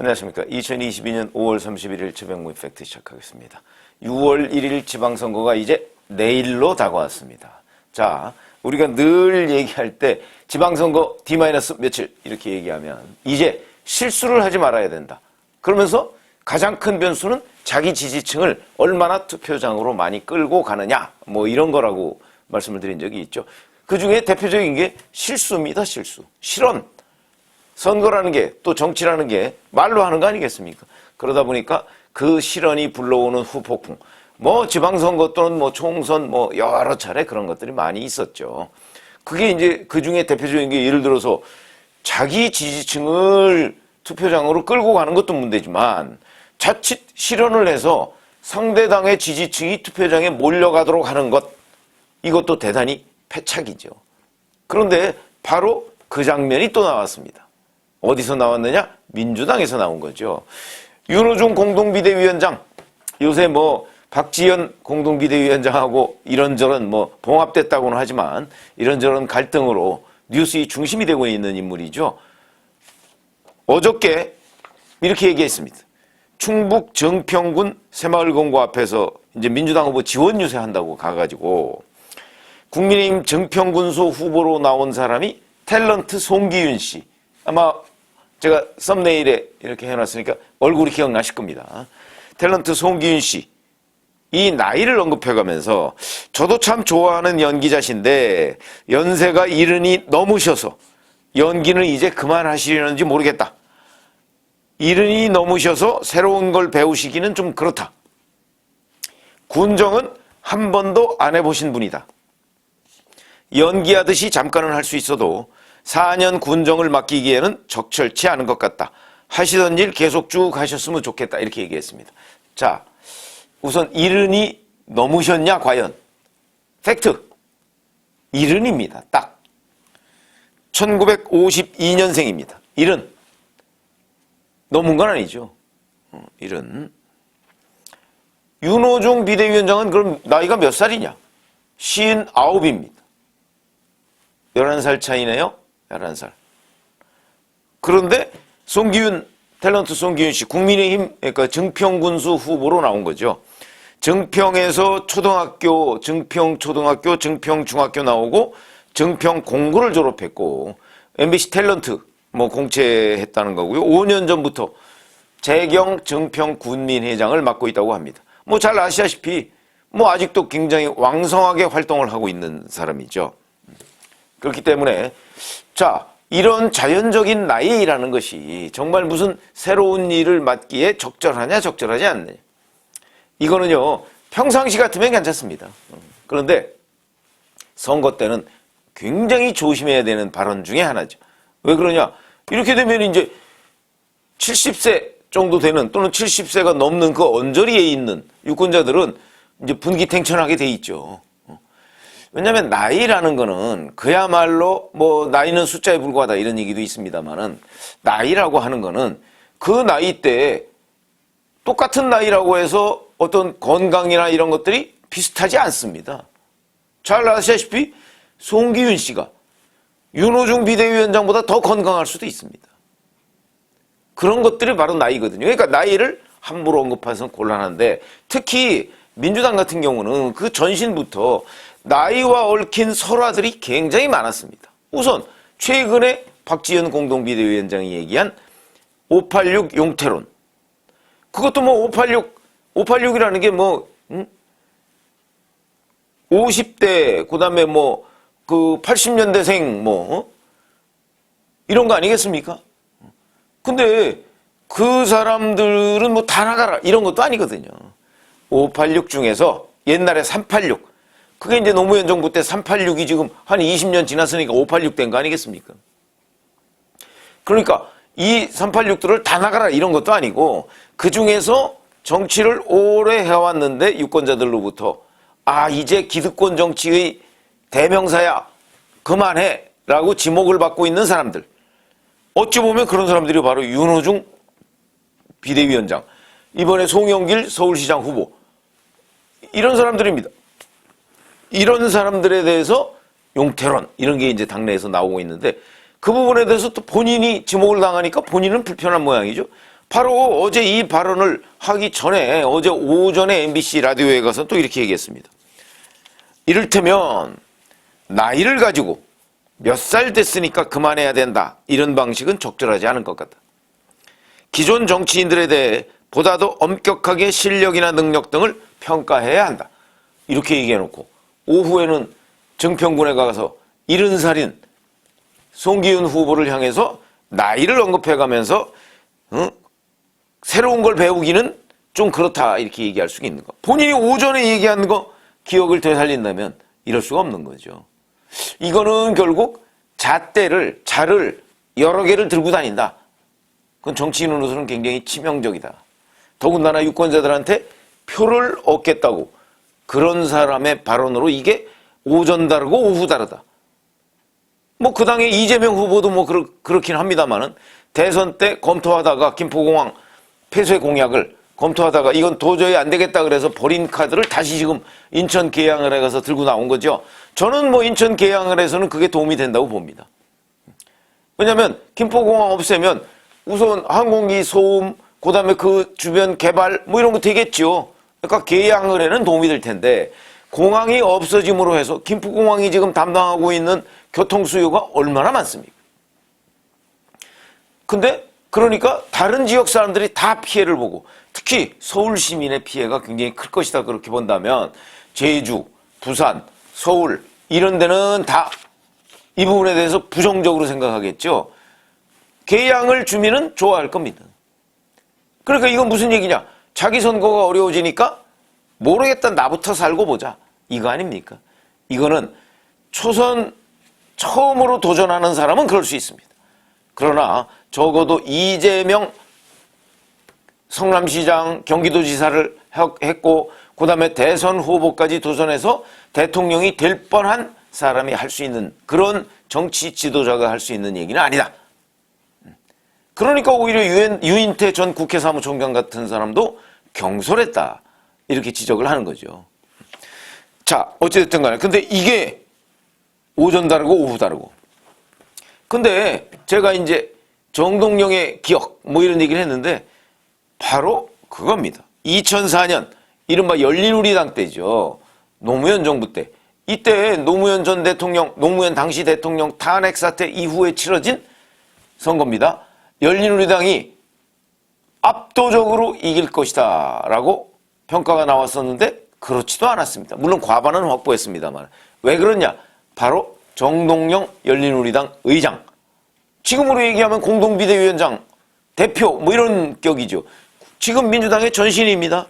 안녕하십니까. 2022년 5월 31일 최병무 팩트 시작하겠습니다. 6월 1일 지방선거가 이제 내일로 다가왔습니다. 자, 우리가 늘 얘기할 때 지방선거 D- 며칠 이렇게 얘기하면 이제 실수를 하지 말아야 된다. 그러면서 가장 큰 변수는 자기 지지층을 얼마나 투표장으로 많이 끌고 가느냐, 뭐 이런 거라고 말씀을 드린 적이 있죠. 그 중에 대표적인 게 실수입니다. 실수. 실언. 선거라는 게, 또 정치라는 게 말로 하는 거 아니겠습니까? 그러다 보니까 그 실언이 불러오는 후폭풍, 뭐 지방선거 또는 뭐 총선 뭐 여러 차례 그런 것들이 많이 있었죠. 그게 이제 그 중에 대표적인 게 예를 들어서 자기 지지층을 투표장으로 끌고 가는 것도 문제지만 자칫 실언을 해서 상대당의 지지층이 투표장에 몰려가도록 하는 것, 이것도 대단히 패착이죠. 그런데 바로 그 장면이 또 나왔습니다. 어디서 나왔느냐? 민주당에서 나온 거죠. 윤호중 공동비대위원장, 요새 뭐 박지원 공동비대위원장하고 이런저런 뭐 봉합됐다고는 하지만 이런저런 갈등으로 뉴스의 중심이 되고 있는 인물이죠. 어저께 이렇게 얘기했습니다. 충북 정평군 새마을금고 앞에서 이제 민주당 후보 지원 유세한다고 가가지고 국민의힘 정평군소 후보로 나온 사람이 탤런트 송기윤 씨. 아마 제가 썸네일에 이렇게 해놨으니까 얼굴이 기억나실 겁니다. 탤런트 송기윤 씨. 이 나이를 언급해가면서 저도 참 좋아하는 연기자신데 연세가 70이 넘으셔서 연기는 이제 그만하시려는지 모르겠다. 70이 넘으셔서 새로운 걸 배우시기는 좀 그렇다. 군정은 한 번도 안 해보신 분이다. 연기하듯이 잠깐은 할 수 있어도 4년 군정을 맡기기에는 적절치 않은 것 같다. 하시던 일 계속 쭉 하셨으면 좋겠다. 이렇게 얘기했습니다. 자, 우선 70이 넘으셨냐 과연? 팩트. 70입니다. 딱. 1952년생입니다. 70. 넘은 건 아니죠. 70. 윤호중 비대위원장은 그럼 나이가 몇 살이냐? 59입니다. 11살 차이네요. 11살. 그런데 송기윤, 탤런트 송기윤 씨, 국민의힘, 그러니까 정평군수 후보로 나온 거죠. 정평에서 초등학교, 정평초등학교, 정평중학교 나오고 정평공고를 졸업했고 MBC 탤런트 뭐 공채했다는 거고요. 5년 전부터 재경 정평군민회장을 맡고 있다고 합니다. 뭐 잘 아시다시피 뭐 아직도 굉장히 왕성하게 활동을 하고 있는 사람이죠. 그렇기 때문에 자, 이런 자연적인 나이라는 것이 정말 무슨 새로운 일을 맡기에 적절하냐 적절하지 않느냐, 이거는요 평상시 같으면 괜찮습니다. 그런데 선거 때는 굉장히 조심해야 되는 발언 중에 하나죠. 왜 그러냐, 이렇게 되면 이제 70세 정도 되는 또는 70세가 넘는 그 언저리에 있는 유권자들은 이제 분기탱천하게 돼 있죠. 왜냐하면 나이라는 거는 그야말로 뭐 나이는 숫자에 불과하다 이런 얘기도 있습니다만은 나이라고 하는 거는 그 나이 때 똑같은 나이라고 해서 어떤 건강이나 이런 것들이 비슷하지 않습니다. 잘 아시다시피 송기윤 씨가 윤호중 비대위원장보다 더 건강할 수도 있습니다. 그런 것들이 바로 나이거든요. 그러니까 나이를 함부로 언급해서는 곤란한데 특히 민주당 같은 경우는 그 전신부터 나이와 얽힌 설화들이 굉장히 많았습니다. 우선 최근에 박지원 공동비대위원장이 얘기한 586 용태론. 그것도 뭐 586이라는 게 뭐 50대 그다음에 뭐 그 80년대생 뭐 이런 거 아니겠습니까? 근데 그 사람들은 뭐 다 나가라 이런 것도 아니거든요. 586 중에서 옛날에 386, 그게 이제 노무현 정부 때 386이 지금 한 20년 지났으니까 586 된 거 아니겠습니까? 그러니까 이 386들을 다 나가라 이런 것도 아니고 그 중에서 정치를 오래 해왔는데 유권자들로부터 아 이제 기득권 정치의 대명사야 그만해 라고 지목을 받고 있는 사람들, 어찌 보면 그런 사람들이 바로 윤호중 비대위원장, 이번에 송영길 서울시장 후보, 이런 사람들입니다. 이런 사람들에 대해서 용태론 이런 게 이제 당내에서 나오고 있는데 그 부분에 대해서 또 본인이 지목을 당하니까 본인은 불편한 모양이죠. 바로 어제 이 발언을 하기 전에 어제 오전에 MBC 라디오에 가서 또 이렇게 얘기했습니다. 이를테면 나이를 가지고 몇 살 됐으니까 그만해야 된다. 이런 방식은 적절하지 않은 것 같다. 기존 정치인들에 대해 보다 더 엄격하게 실력이나 능력 등을 평가해야 한다. 이렇게 얘기해놓고 오후에는 증평군에 가서 70살인 송기훈 후보를 향해서 나이를 언급해가면서 새로운 걸 배우기는 좀 그렇다 이렇게 얘기할 수가 있는 거. 본인이 오전에 얘기한 거 기억을 되살린다면 이럴 수가 없는 거죠. 이거는 결국 잣대를 여러 개를 들고 다닌다. 그건 정치인으로서는 굉장히 치명적이다. 더군다나 유권자들한테 표를 얻겠다고 그런 사람의 발언으로 이게 오전 다르고 오후 다르다. 뭐 그 당에 이재명 후보도 뭐 그렇긴 합니다만은 대선 때 검토하다가 김포공항 폐쇄 공약을 검토하다가 이건 도저히 안 되겠다 그래서 버린 카드를 다시 지금 인천 계양을 해가서 들고 나온 거죠. 저는 뭐 인천 계양을 해서는 그게 도움이 된다고 봅니다. 왜냐하면 김포공항 없애면 우선 항공기 소음, 그 다음에 그 주변 개발 뭐 이런 거 되겠죠. 그러니까 계양을 해는 도움이 될 텐데 공항이 없어짐으로 해서 김포공항이 지금 담당하고 있는 교통 수요가 얼마나 많습니까? 근데 그러니까 다른 지역 사람들이 다 피해를 보고 특히 서울 시민의 피해가 굉장히 클 것이다 그렇게 본다면 제주, 부산, 서울 이런 데는 다 이 부분에 대해서 부정적으로 생각하겠죠. 계양을 주민은 좋아할 겁니다. 그러니까 이건 무슨 얘기냐? 자기 선거가 어려워지니까 모르겠다 나부터 살고 보자. 이거 아닙니까? 이거는 초선 처음으로 도전하는 사람은 그럴 수 있습니다. 그러나 적어도 이재명 성남시장 경기도지사를 했고 그 다음에 대선 후보까지 도전해서 대통령이 될 뻔한 사람이 할 수 있는 그런 정치 지도자가 할 수 있는 얘기는 아니다. 그러니까 오히려 유인태 전 국회 사무총장 같은 사람도 경솔했다. 이렇게 지적을 하는 거죠. 자, 어찌됐든 간에. 근데 이게 오전 다르고 오후 다르고. 근데 제가 이제 정동영의 기억 뭐 이런 얘기를 했는데 바로 그겁니다. 2004년 이른바 열린우리당 때죠. 노무현 정부 때. 이때 노무현 전 대통령, 노무현 당시 대통령 탄핵 사태 이후에 치러진 선거입니다. 열린우리당이 압도적으로 이길 것이다 라고 평가가 나왔었는데 그렇지도 않았습니다. 물론 과반은 확보했습니다만. 왜 그러냐? 바로 정동영 열린우리당 의장. 지금으로 얘기하면 공동비대위원장, 대표 뭐 이런 격이죠. 지금 민주당의 전신입니다.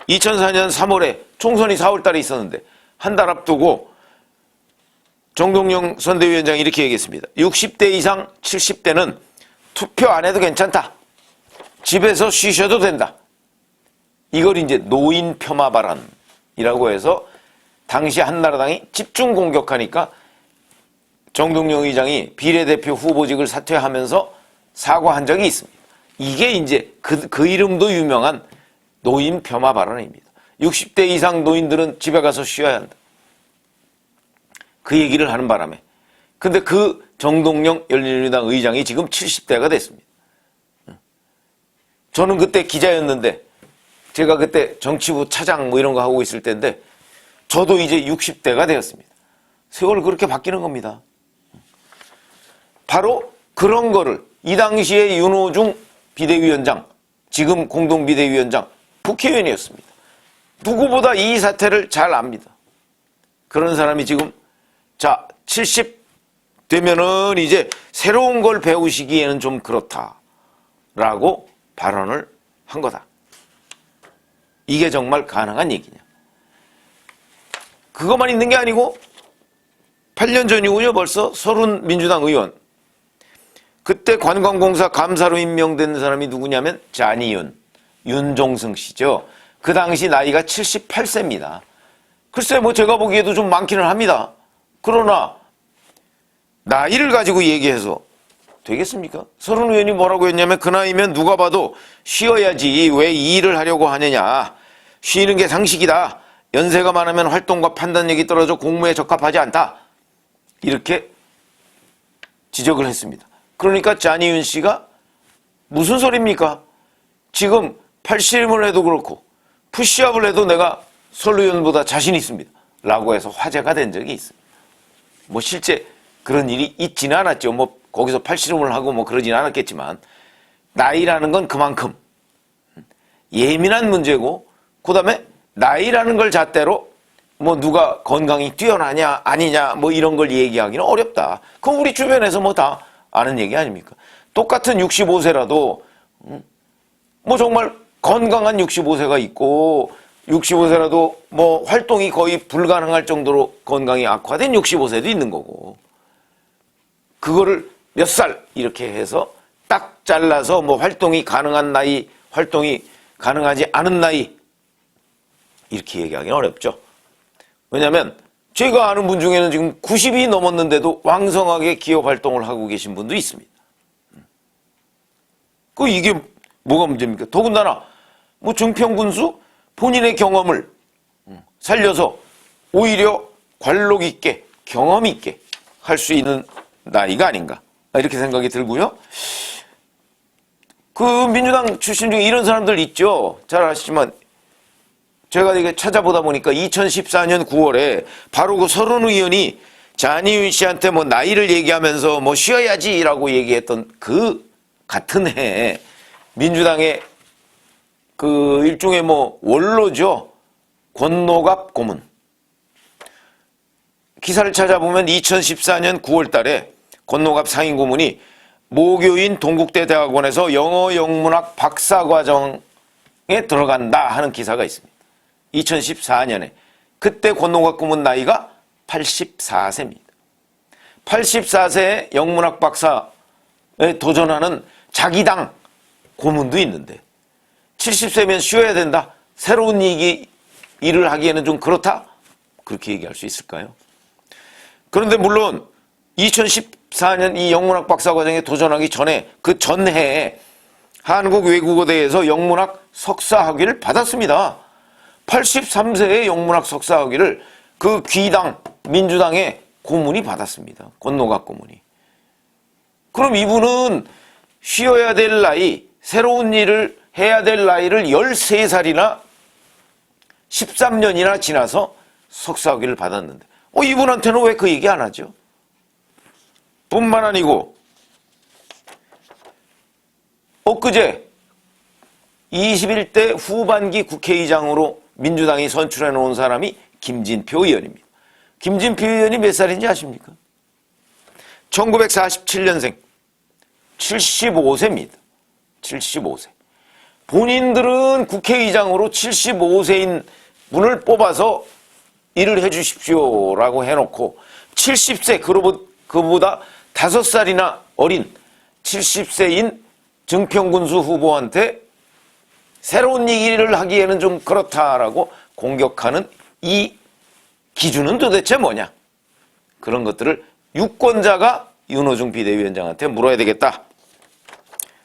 2004년 3월에 총선이 4월 달에 있었는데 한 달 앞두고 정동영 선대위원장이 이렇게 얘기했습니다. 60대 이상 70대는 투표 안 해도 괜찮다. 집에서 쉬셔도 된다. 이걸 이제 노인 폄하 발언이라고 해서 당시 한나라당이 집중 공격하니까 정동영 의장이 비례대표 후보직을 사퇴하면서 사과한 적이 있습니다. 이게 이제 그 이름도 유명한 노인 폄하 발언입니다. 60대 이상 노인들은 집에 가서 쉬어야 한다. 그 얘기를 하는 바람에. 근데 그 정동영 열린우리당 의장이 지금 70대가 됐습니다. 저는 그때 기자였는데 제가 그때 정치부 차장 뭐 이런 거 하고 있을 때인데 저도 이제 60대가 되었습니다. 세월 그렇게 바뀌는 겁니다. 바로 그런 거를 이 당시에 윤호중 비대위원장, 지금 공동비대위원장, 국회의원이었습니다. 누구보다 이 사태를 잘 압니다. 그런 사람이 지금 70 되면은 이제 새로운 걸 배우시기에는 좀 그렇다라고 발언을 한 거다. 이게 정말 가능한 얘기냐. 그것만 있는 게 아니고 8년 전이군요. 벌써 서른 민주당 의원. 그때 관광공사 감사로 임명된 사람이 누구냐면 잔이윤, 윤종승 씨죠. 그 당시 나이가 78세입니다. 글쎄 뭐 제가 보기에도 좀 많기는 합니다. 그러나 나이를 가지고 얘기해서 되겠습니까? 서른 의원이 뭐라고 했냐면 그 나이면 누가 봐도 쉬어야지 왜 이 일을 하려고 하느냐. 쉬는 게 상식이다. 연세가 많으면 활동과 판단력이 떨어져 공무에 적합하지 않다. 이렇게 지적을 했습니다. 그러니까 잔이윤 씨가 무슨 소리입니까? 지금 팔씨름을 해도 그렇고 푸시업을 해도 내가 손루윤보다 자신 있습니다. 라고 해서 화제가 된 적이 있습니다. 뭐 실제 그런 일이 있지는 않았죠. 뭐 거기서 팔씨름을 하고 뭐 그러지는 않았겠지만 나이라는 건 그만큼 예민한 문제고 그다음에 나이라는 걸 잣대로 뭐 누가 건강이 뛰어나냐 아니냐 뭐 이런 걸 얘기하기는 어렵다. 그건 우리 주변에서 뭐 다 아는 얘기 아닙니까? 똑같은 65세라도 뭐 정말 건강한 65세가 있고 65세라도 뭐 활동이 거의 불가능할 정도로 건강이 악화된 65세도 있는 거고 그거를 몇 살 이렇게 해서 딱 잘라서 뭐 활동이 가능한 나이, 활동이 가능하지 않은 나이 이렇게 얘기하기는 어렵죠. 왜냐하면 제가 아는 분 중에는 지금 90이 넘었는데도 왕성하게 기업 활동을 하고 계신 분도 있습니다. 그 이게 뭐가 문제입니까? 더군다나 뭐 증평군수 본인의 경험을 살려서 오히려 관록 있게 경험 있게 할 수 있는 나이가 아닌가 이렇게 생각이 들고요. 그 민주당 출신 중에 이런 사람들 있죠. 잘 아시지만 제가 이게 찾아보다 보니까 2014년 9월에 바로 그 서른 의원이 장이윤 씨한테 뭐 나이를 얘기하면서 뭐 쉬어야지라고 얘기했던 그 같은 해에 민주당의 그 일종의 뭐 원로죠. 권노갑 고문. 기사를 찾아보면 2014년 9월 달에 권노갑 상임고문이 모교인 동국대 대학원에서 영어 영문학 박사과정에 들어간다 하는 기사가 있습니다. 2014년에. 그때 권노갑 고문 나이가 84세입니다. 84세에 영문학 박사에 도전하는 자기 당 고문도 있는데 70세면 쉬어야 된다. 새로운 일을 하기에는 좀 그렇다. 그렇게 얘기할 수 있을까요? 그런데 물론 2014년 이 영문학 박사과정에 도전하기 전에 그 전해에 한국외국어대에서 영문학 석사학위를 받았습니다. 83세의 영문학 석사학위를 그 귀당 민주당의 고문이 받았습니다. 권노갑 고문이. 그럼 이분은 쉬어야 될 나이, 새로운 일을 해야 될 나이를 13살이나 13년이나 지나서 석사학위를 받았는데 이분한테는 왜 그 얘기 안 하죠? 뿐만 아니고 엊그제 21대 후반기 국회의장으로 민주당이 선출해 놓은 사람이 김진표 의원입니다. 김진표 의원이 몇 살인지 아십니까? 1947년생 75세입니다. 75세. 본인들은 국회의장으로 75세인 분을 뽑아서 일을 해 주십시오라고 해놓고 70세, 그보다 5살이나 어린 70세인 증평군수 후보한테 새로운 일을 하기에는 좀 그렇다라고 공격하는 이 기준은 도대체 뭐냐? 그런 것들을 유권자가 윤호중 비대위원장한테 물어야 되겠다.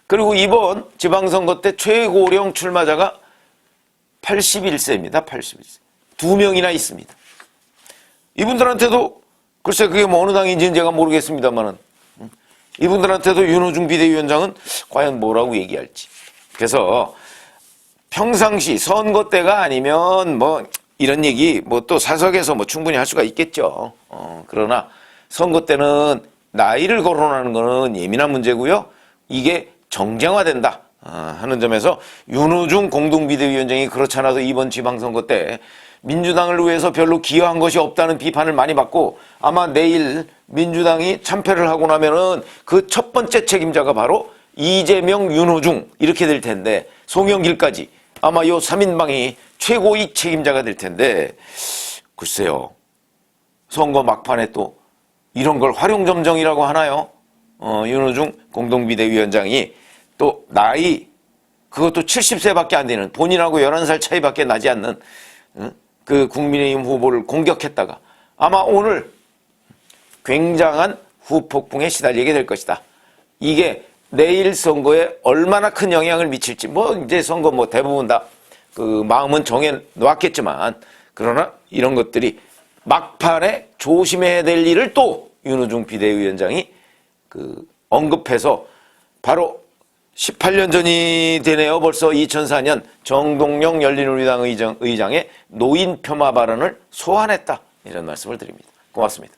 그리고 이번 지방선거 때 최고령 출마자가 81세입니다. 81세. 2명이나 있습니다. 이분들한테도 글쎄 그게 뭐 어느 당인지는 제가 모르겠습니다만은 이분들한테도 윤호중 비대위원장은 과연 뭐라고 얘기할지. 그래서 평상시 선거 때가 아니면 뭐 이런 얘기 뭐 또 사석에서 뭐 충분히 할 수가 있겠죠. 그러나 선거 때는 나이를 거론하는 거는 예민한 문제고요. 이게 정쟁화된다 하는 점에서 윤호중 공동비대위원장이 그렇지 않아도 이번 지방선거 때 민주당을 위해서 별로 기여한 것이 없다는 비판을 많이 받고 아마 내일 민주당이 참패를 하고 나면은 그 첫 번째 책임자가 바로 이재명, 윤호중 이렇게 될 텐데 송영길까지 아마 요 3인방이 최고의 책임자가 될 텐데 글쎄요. 선거 막판에 또 이런 걸 활용점정이라고 하나요? 윤호중 공동비대위원장이 또 나이 그것도 70세밖에 안 되는 본인하고 11살 차이밖에 나지 않는 그 국민의힘 후보를 공격했다가 아마 오늘 굉장한 후폭풍에 시달리게 될 것이다. 이게 내일 선거에 얼마나 큰 영향을 미칠지 뭐 이제 선거 뭐 대부분 다 그 마음은 정해 놓았겠지만 그러나 이런 것들이 막판에 조심해야 될 일을 또 윤호중 비대위원장이 그 언급해서 바로 18년 전이 되네요. 벌써 2004년 정동영 열린우리당 의장의 노인 폄하 발언을 소환했다. 이런 말씀을 드립니다. 고맙습니다.